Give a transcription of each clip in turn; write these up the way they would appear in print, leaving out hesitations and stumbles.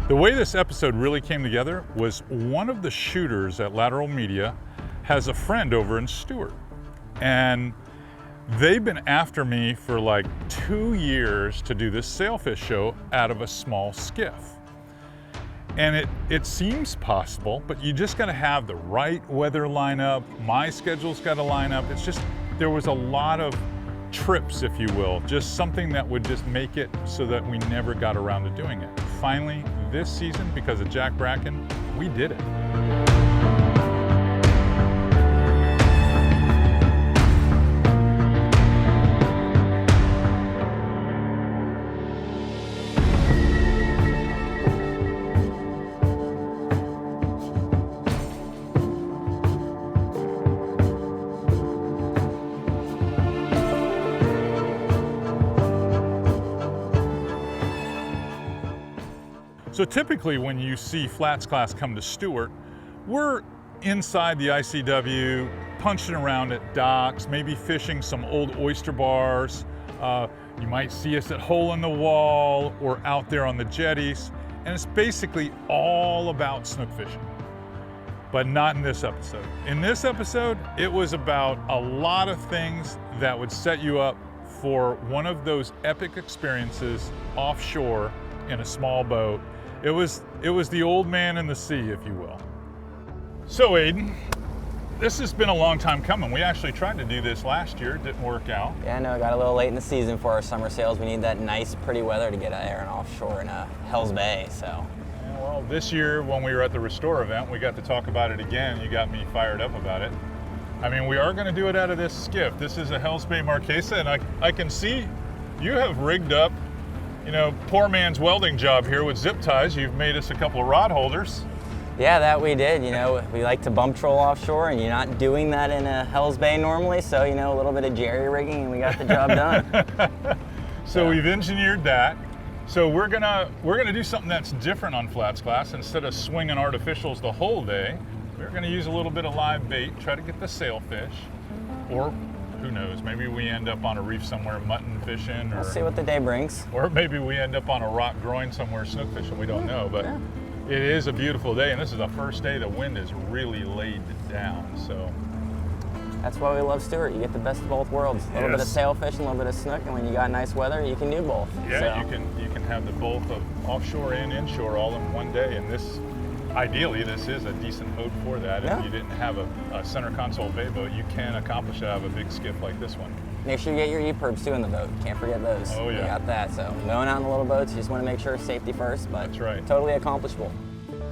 The way this episode really came together was one of the shooters at Lateral Media has a friend over in Stewart. And they've been after me for like 2 years to do this sailfish show out of a small skiff. And it seems possible, but you just gotta have the right weather lineup. My schedule's gotta line up. It's just, there was a lot of trips, if you will, just something that would just make it so that we never got around to doing it. Finally, this season, because of Jack Bracken, we did it. So typically when you see FlatsClass come to Stewart, we're inside the ICW, punching around at docks, maybe fishing some old oyster bars. You might see us at Hole in the Wall or out there on the jetties. And it's basically all about snook fishing, but not in this episode. In this episode, it was about a lot of things that would set you up for one of those epic experiences offshore in a small boat. It was the old man in the sea, if you will. So Aiden, this has been a long time coming. We actually tried to do this last year, it didn't work out. Yeah, no, it got a little late in the season for our summer sails. We need that nice, pretty weather to get out there and offshore in Hell's Bay, so. Yeah, well, this year when we were at the Restore event, we got to talk about it again. You got me fired up about it. I mean, we are gonna do it out of this skiff. This is a Hell's Bay Marquesa, and I can see you have rigged up, you know, poor man's welding job here with zip ties. You've made us a couple of rod holders. Yeah, that we did. You know, we like to bump troll offshore, and you're not doing that in a Hell's Bay normally, so, you know, a little bit of jerry rigging, and we got the job done. So we've engineered that. So we're gonna do something that's different on FlatsClass. Instead of swinging artificials the whole day, we're gonna use a little bit of live bait, try to get the sailfish, or who knows, maybe we end up on a reef somewhere mutton fishing, or We'll see what the day brings. Or maybe we end up on a rock groin somewhere snook fishing, we don't know, but Yeah. It is a beautiful day, and this is the first day the wind is really laid down, so. That's why we love Stewart. You get the best of both worlds. A little bit of Yes. sailfish and a little bit of snook, and when you got nice weather, you can do both. Yeah, so. you can have the both of offshore and inshore all in one day, and this, ideally, this is a decent boat for that. Yeah. If you didn't have a center console bay boat, you can accomplish it out of a big skiff like this one. Make sure you get your E-perps too in the boat. Can't forget those. Oh, yeah. You got that. So going out in the little boats, you just want to make sure safety first, but That's right. Totally accomplishable.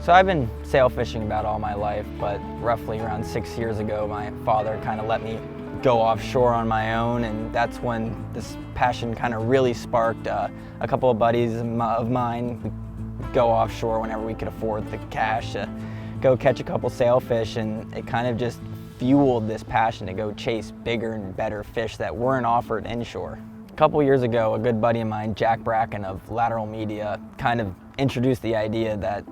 So I've been sail fishing about all my life, but roughly around 6 years ago, my father kind of let me go offshore on my own, and that's when this passion kind of really sparked. A couple of buddies of mine would go offshore whenever we could afford the cash to go catch a couple sailfish, and it kind of just fueled this passion to go chase bigger and better fish that weren't offered inshore. A couple years ago, a good buddy of mine, Jack Bracken of Lateral Media, kind of introduced the idea that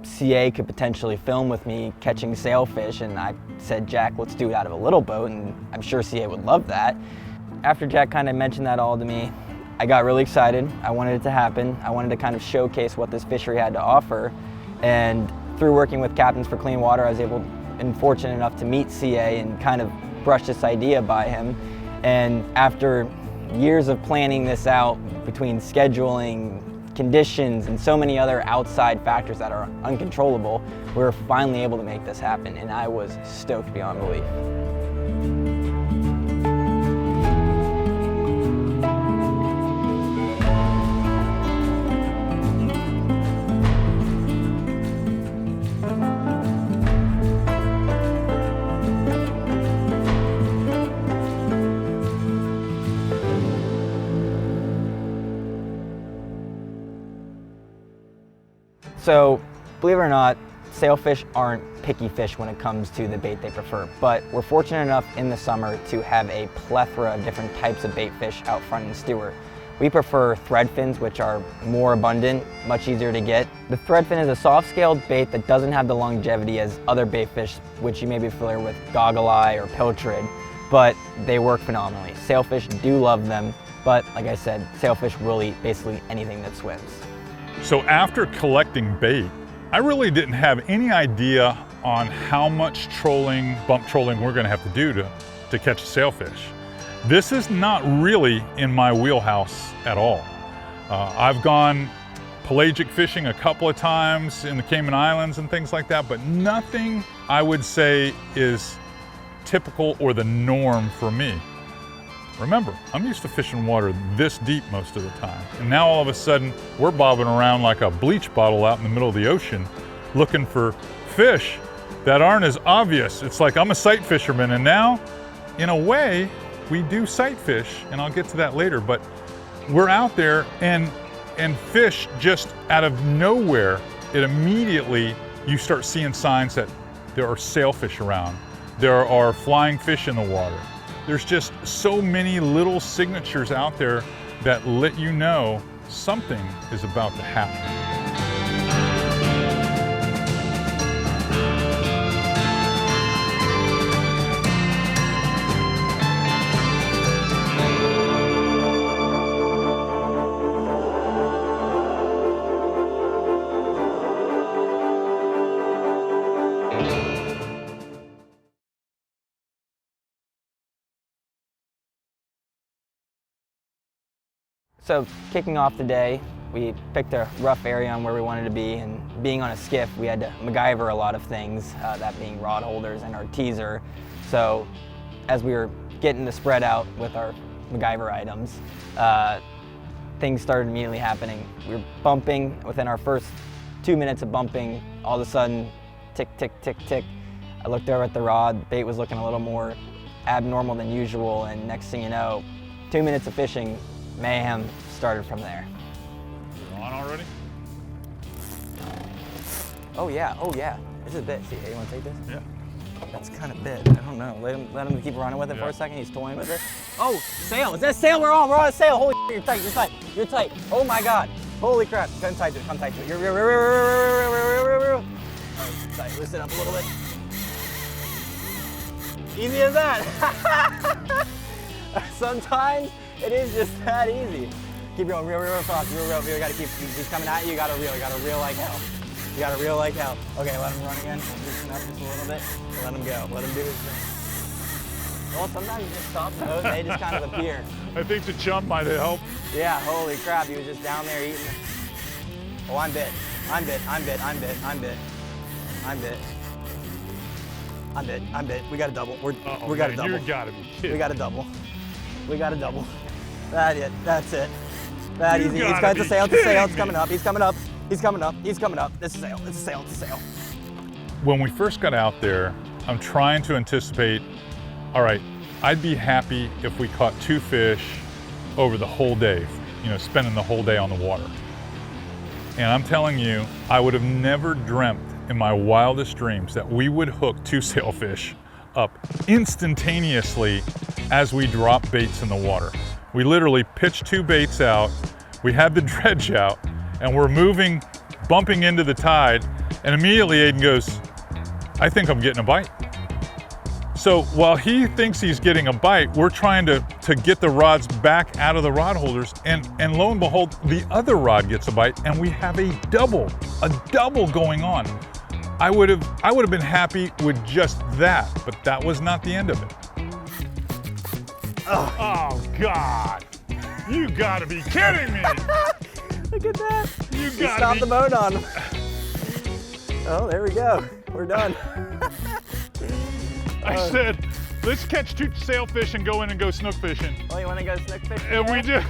CA could potentially film with me catching sailfish, and I said, Jack, let's do it out of a little boat, and I'm sure CA would love that. After Jack kind of mentioned that all to me, I got really excited. I wanted it to happen. I wanted to kind of showcase what this fishery had to offer, and through working with Captains for Clean Water, I was able and fortunate enough to meet CA and kind of brush this idea by him. And after years of planning this out, between scheduling, conditions, and so many other outside factors that are uncontrollable, we were finally able to make this happen, and I was stoked beyond belief. So, believe it or not, sailfish aren't picky fish when it comes to the bait they prefer, but we're fortunate enough in the summer to have a plethora of different types of bait fish out front in Stewart. We prefer thread fins, which are more abundant, much easier to get. The thread fin is a soft-scaled bait that doesn't have the longevity as other bait fish, which you may be familiar with, goggle eye or pilchard, but they work phenomenally. Sailfish do love them, but like I said, sailfish will eat basically anything that swims. So after collecting bait, I really didn't have any idea on how much trolling, bump trolling we're gonna have to do to catch a sailfish. This is not really in my wheelhouse at all. I've gone pelagic fishing a couple of times in the Cayman Islands and things like that, but nothing I would say is typical or the norm for me. Remember, I'm used to fishing water this deep most of the time. And now all of a sudden, we're bobbing around like a bleach bottle out in the middle of the ocean looking for fish that aren't as obvious. It's like I'm a sight fisherman, and now, in a way, we do sight fish, and I'll get to that later, but we're out there and fish just out of nowhere, it immediately, you start seeing signs that there are sailfish around. There are flying fish in the water. There's just so many little signatures out there that let you know something is about to happen. So kicking off the day, we picked a rough area on where we wanted to be, and being on a skiff, we had to MacGyver a lot of things, that being rod holders and our teaser. So as we were getting the spread out with our MacGyver items, things started immediately happening. We were bumping. Within our first 2 minutes of bumping, all of a sudden, tick, tick, tick, tick. I looked over at the rod, bait was looking a little more abnormal than usual, and next thing you know, 2 minutes of fishing, mayhem started from there. You're on already? Oh yeah, oh yeah. This is bit. See, hey, you want to take this? Yeah. That's kind of bit. I don't know. Let him keep running with it for a second. He's toying with it. Oh, sail. Is that sail? We're on a sail. Holy shit, you're tight, you're tight, you're tight. Oh my God. Holy crap. Come tight to it, come tight to it. You're tight. Loosen up a little bit. Easy as that. Sometimes it is just that easy. Keep going, reel fast, reel. You gotta keep, he's coming at you, you gotta reel like hell. You gotta reel like hell. Okay, let him run again. Loosen up just a little bit. Let him go, let him do his thing. Well, sometimes you just stop those, they just kind of appear. I think the chum might have helped. Yeah, holy crap, he was just down there eating. Oh, I'm bit. We got a double. We got a double. You gotta be kidding. We got a double. That's it. That easy. He's got the sail, it's coming up. He's coming up. This is a sail. When we first got out there, I'm trying to anticipate, all right, I'd be happy if we caught 2 fish over the whole day, spending the whole day on the water. And I'm telling you, I would have never dreamt in my wildest dreams that we would hook 2 sailfish up instantaneously as we drop baits in the water. We literally pitched 2 baits out, we had the dredge out, and we're moving, bumping into the tide, and immediately Aiden goes, I think I'm getting a bite. So while he thinks he's getting a bite, we're trying to get the rods back out of the rod holders, and lo and behold, the other rod gets a bite, and we have a double going on. I would have been happy with just that, but that was not the end of it. Oh God! You gotta be kidding me! Look at that! You gotta stop the boat on him. Oh, there we go. We're done. I said, let's catch 2 sailfish and go in and go snook fishing. Oh, you want to go snook fishing? And we just.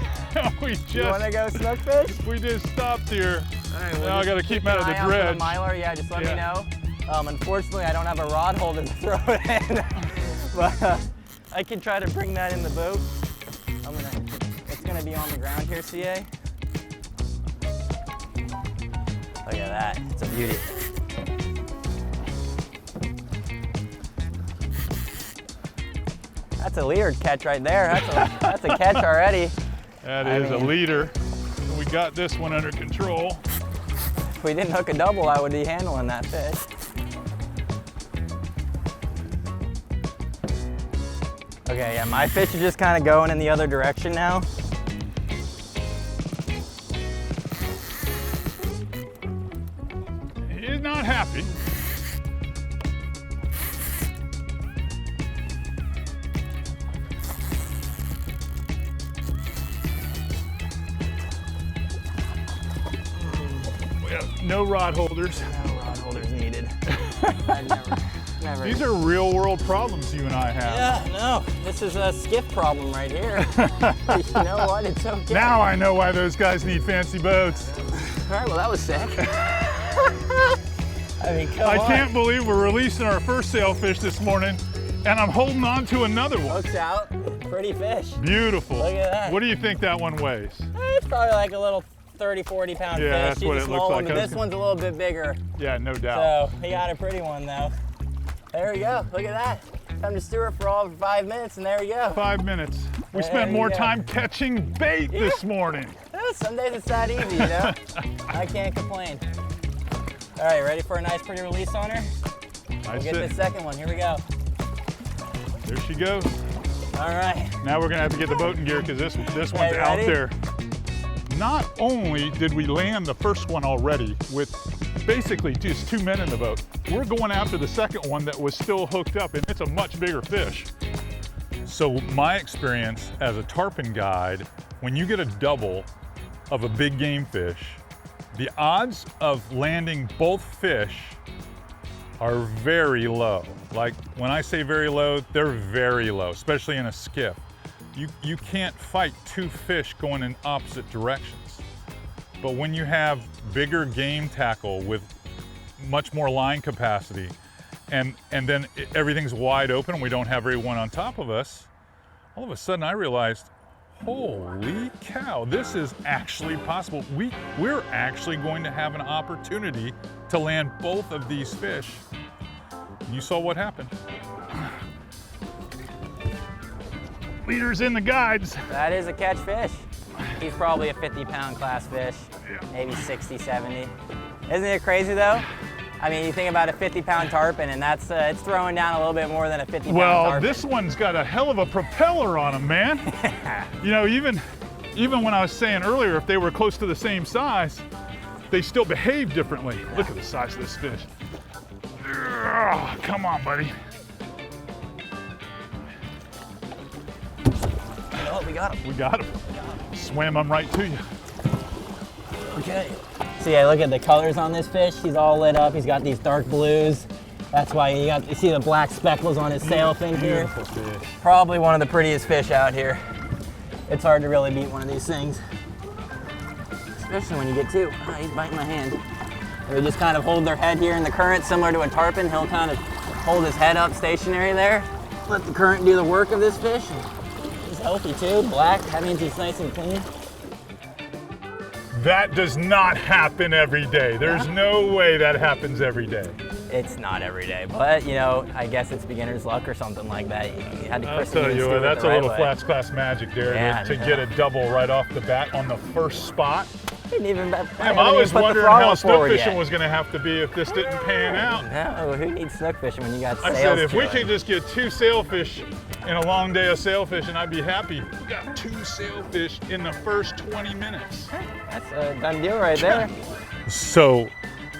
You want to go snook fish? We just stopped here. All right, now I got to keep him out of the dredge. The Mylar, yeah, just let me know. Unfortunately, I don't have a rod holder to throw it in, but I can try to bring that in the boat. It's gonna be on the ground here, CA. Look at that, it's a beauty. That's a leader catch right there. That's a catch already. That is a leader. We got this one under control. If we didn't hook a double, I would be handling that fish. Okay, yeah, my fish are just kind of going in the other direction now. happy. We have no rod holders. No rod holders needed. Never. These are real world problems you and I have. Yeah, no, this is a skiff problem right here. You know what, it's okay. Now I know why those guys need fancy boats. All right, well that was sick. I mean, come on. I can't believe we're releasing our first sailfish this morning and I'm holding on to another one. Hooks out, pretty fish. Beautiful. Look at that. What do you think that one weighs? It's probably like a little 30, 40 pound Yeah, fish. that's She's what a it small looks one, like. but this one's a little bit bigger. Yeah, no doubt. So he got a pretty one though. There we go, look at that. Come to Stewart for all 5 minutes and there we go. 5 minutes. We There spent you more go. time catching bait this morning. Yeah, some days it's that easy, you know? I can't complain. All right, ready for a nice pretty release on her? We'll get the second one, here we go. There she goes. All right. Now we're gonna have to get the boat in gear because this one's Okay, out ready? there. Not only did we land the first one already with basically just 2 men in the boat, we're going after the second one that was still hooked up and it's a much bigger fish. So my experience as a tarpon guide, when you get a double of a big game fish, the odds of landing both fish are very low. Like when I say very low, they're very low, especially in a skiff. You can't fight two fish going in opposite directions. But when you have bigger game tackle with much more line capacity, and then everything's wide open and we don't have everyone on top of us, all of a sudden I realized, holy cow, this is actually possible. We're actually going to have an opportunity to land both of these fish. You saw what happened. Leaders in the guides. That is a catch fish. He's probably a 50-pound class fish, maybe 60, 70. Isn't it crazy though? I mean, you think about a 50-pound tarpon and that's it's throwing down a little bit more than a 50-pound tarpon. Well, this one's got a hell of a propeller on him, man. You know, even when I was saying earlier, if they were close to the same size, they still behave differently. Yeah. Look at the size of this fish. Ugh, come on, buddy. You know what, we got him. We got him. Swam him right to you. Okay. So yeah, look at the colors on this fish. He's all lit up. He's got these dark blues. That's why you see the black speckles on his sail fin here. Beautiful fish. Probably one of the prettiest fish out here. It's hard to really beat one of these things. Especially when you get two. Oh, he's biting my hand. They just kind of hold their head here in the current, similar to a tarpon. He'll kind of hold his head up stationary there. Let the current do the work of this fish. He's healthy too, black. That means he's nice and clean. That does not happen every day. There's no way that happens every day. It's not every day, but you know, I guess it's beginner's luck or something like that. You had to I'll tell you what, that's a little FlatsClass magic there, yeah, to get a double right off the bat on the first spot. Didn't even I was wondering how snook fishing was going to have to be if this didn't pan out. No, who needs snook fishing when you got sails? I said if we could just get two sailfish in a long day of sailfishing, I'd be happy. We got two sailfish in the first 20 minutes. That's a done deal right there. So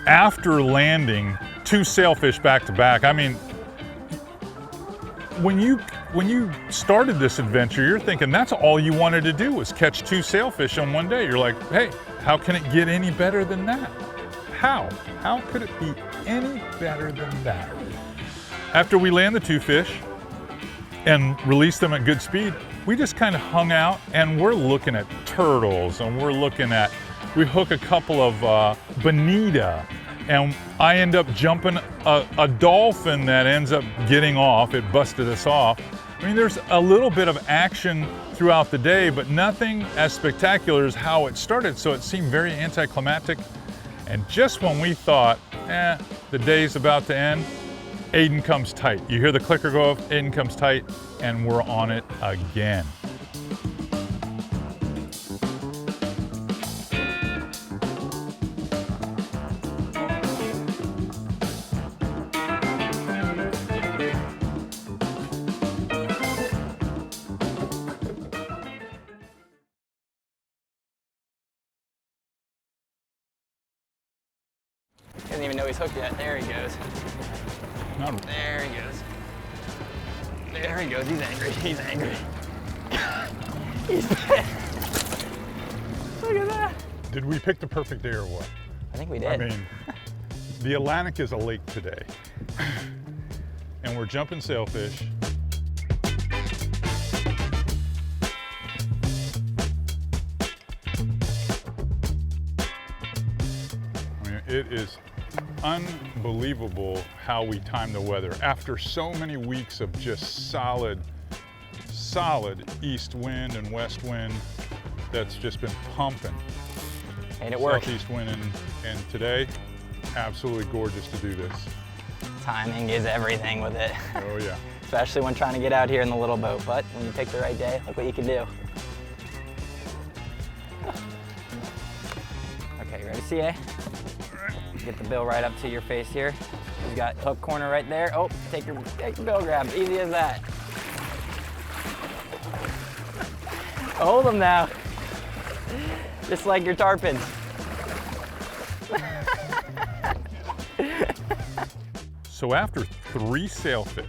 after landing two sailfish back to back, I mean, when you started this adventure, you're thinking that's all you wanted to do was catch two sailfish in one day. You're like, hey, how can it get any better than that? How? How could it be any better than that? After we land the two fish and release them at good speed, we just kind of hung out and we're looking at turtles and we hook a couple of bonita, and I end up jumping a dolphin that ends up getting off. It busted us off. I mean, there's a little bit of action throughout the day, but nothing as spectacular as how it started, so it seemed very anticlimactic. And just when we thought, the day's about to end, Aiden comes tight. You hear the clicker go off, Aiden comes tight, and we're on it again. Can you even know he's hooked yet. There he goes. Not There he goes. There he goes. He's angry. He's angry. He's pissed. Look at that. Did we pick the perfect day or what? I think we did. I mean, the Atlantic is a lake today. And we're jumping sailfish. I mean, it is unbelievable how we time the weather. After so many weeks of just solid east wind and west wind that's just been pumping. Made it work. Southeast wind, and today, absolutely gorgeous to do this. Timing is everything with it. Oh yeah. Especially when trying to get out here in the little boat, but when you pick the right day, look what you can do. Okay, ready, CA? Get the bill right up to your face here. You've got hook corner right there. Oh, take your bill grab, easy as that. Hold them now. Just like your tarpons. So after 3 sailfish,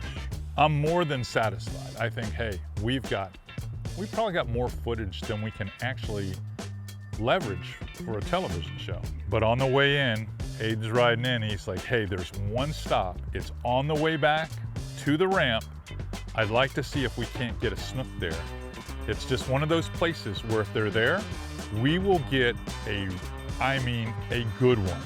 I'm more than satisfied. I think, hey, we've probably got more footage than we can actually leverage for a television show. But on the way in, Aiden's riding in, he's like, hey, there's one stop. It's on the way back to the ramp. I'd like to see if we can't get a snook there. It's just one of those places where if they're there, we will get a good one.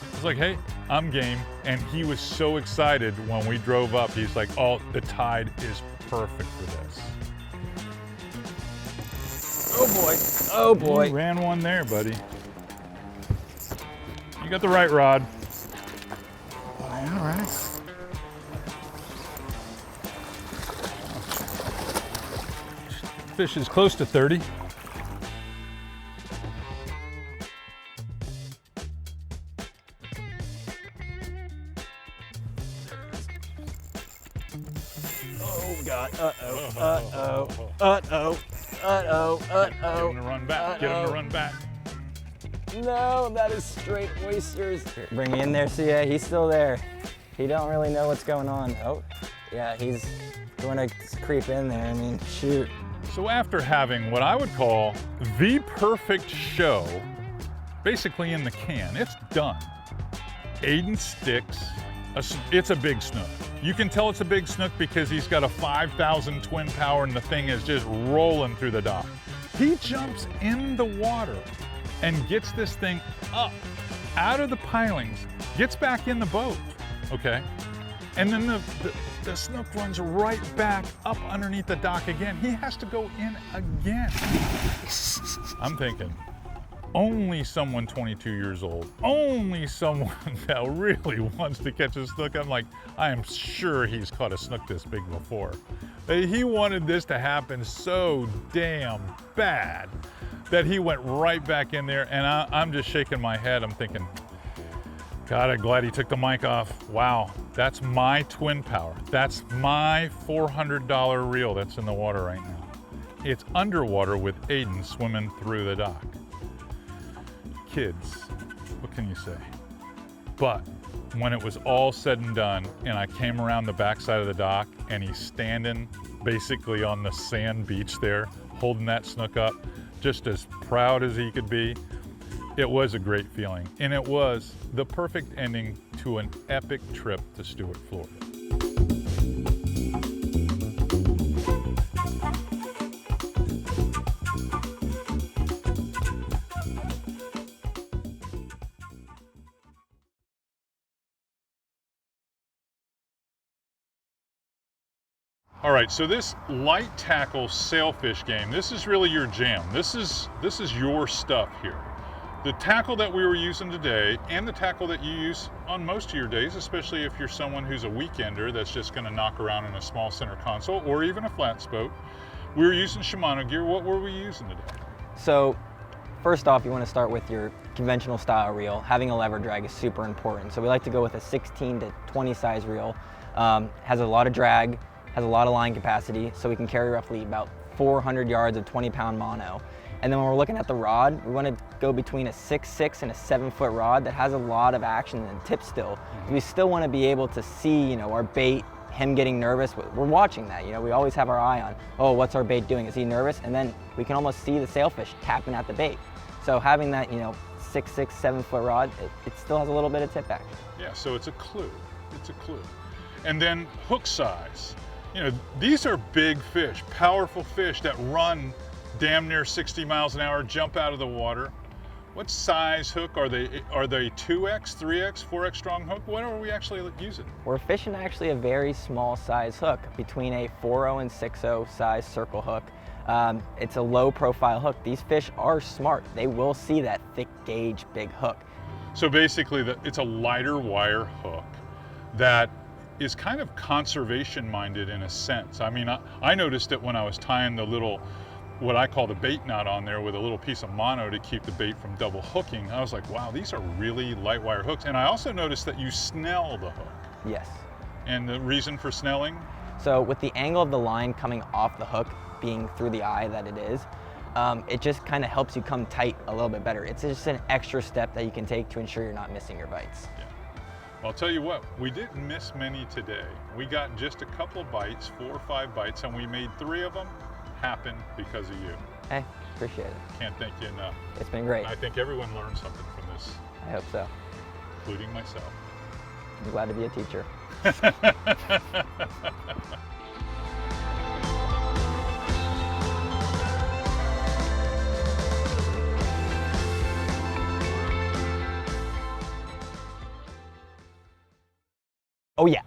I was like, hey, I'm game. And he was so excited when we drove up. He's like, oh, the tide is perfect for this. Oh boy, oh boy. You ran one there, buddy. You got the right rod. All right. Fish is close to 30. Oh God, uh-oh, uh-oh, uh-oh, uh-oh, uh-oh. Get him to run back, get him to run back. No, that is straight oysters. Bring me in there, CA, he's still there. He don't really know what's going on. Oh, yeah, he's going to creep in there, I mean, shoot. So after having what I would call the perfect show, basically in the can, it's done. Aiden sticks, it's a big snook. You can tell it's a big snook because he's got a 5,000 twin power and the thing is just rolling through the dock. He jumps in the water and gets this thing up out of the pilings, gets back in the boat, okay? And then the snook runs right back up underneath the dock again. He has to go in again. I'm thinking, only someone 22 years old, only someone that really wants to catch a snook. I'm like, I am sure he's caught a snook this big before. He wanted this to happen so damn bad that he went right back in there, and I'm just shaking my head. I'm thinking, God, I'm glad he took the mic off. Wow, that's my twin power. That's my $400 reel that's in the water right now. It's underwater with Aiden swimming through the dock. Kids, what can you say? But when it was all said and done, and I came around the backside of the dock, and he's standing basically on the sand beach there, holding that snook up, just as proud as he could be. It was a great feeling, and it was the perfect ending to an epic trip to Stuart, Florida. All right, so this light tackle sailfish game, this is really your jam. This is your stuff here. The tackle that we were using today and the tackle that you use on most of your days, especially if you're someone who's a weekender that's just gonna knock around in a small center console or even a flats boat, we were using Shimano gear. What were we using today? So first off, you want to start with your conventional style reel. Having a lever drag is super important. So we like to go with a 16 to 20 size reel. Has a lot of drag, has a lot of line capacity, so we can carry roughly about 400 yards of 20-pound mono. And then when we're looking at the rod, we want to go between a 6'6" and a 7-foot rod that has a lot of action and tip still. We still want to be able to see, our bait, him getting nervous. We're watching that, we always have our eye on, oh, what's our bait doing? Is he nervous? And then we can almost see the sailfish tapping at the bait. So having that, 6'6", 7-foot rod, it still has a little bit of tip action. Yeah, so it's a clue. It's a clue. And then hook size. These are big fish, powerful fish that run damn near 60 miles an hour, jump out of the water. What size hook are they? Are they 2X, 3X, 4X strong hook? What are we actually using? We're fishing actually a very small size hook, between a 4.0 and 6.0 size circle hook. It's a low profile hook. These fish are smart. They will see that thick gauge big hook. So basically it's a lighter wire hook that is kind of conservation minded in a sense. I mean, I noticed it when I was tying the little, what I call the bait knot on there with a little piece of mono to keep the bait from double hooking. I was like, wow, these are really light wire hooks. And I also noticed that you snell the hook. Yes. And the reason for snelling? So with the angle of the line coming off the hook being through the eye that it is, it just kind of helps you come tight a little bit better. It's just an extra step that you can take to ensure you're not missing your bites. Yeah. Well, I'll tell you what, we didn't miss many today. We got just a couple of bites, 4 or 5 bites, and we made 3 of them happen because of you. Hey, appreciate it. Can't thank you enough. It's been great. I think everyone learned something from this. I hope so. Including myself. I'm glad to be a teacher. Oh yeah.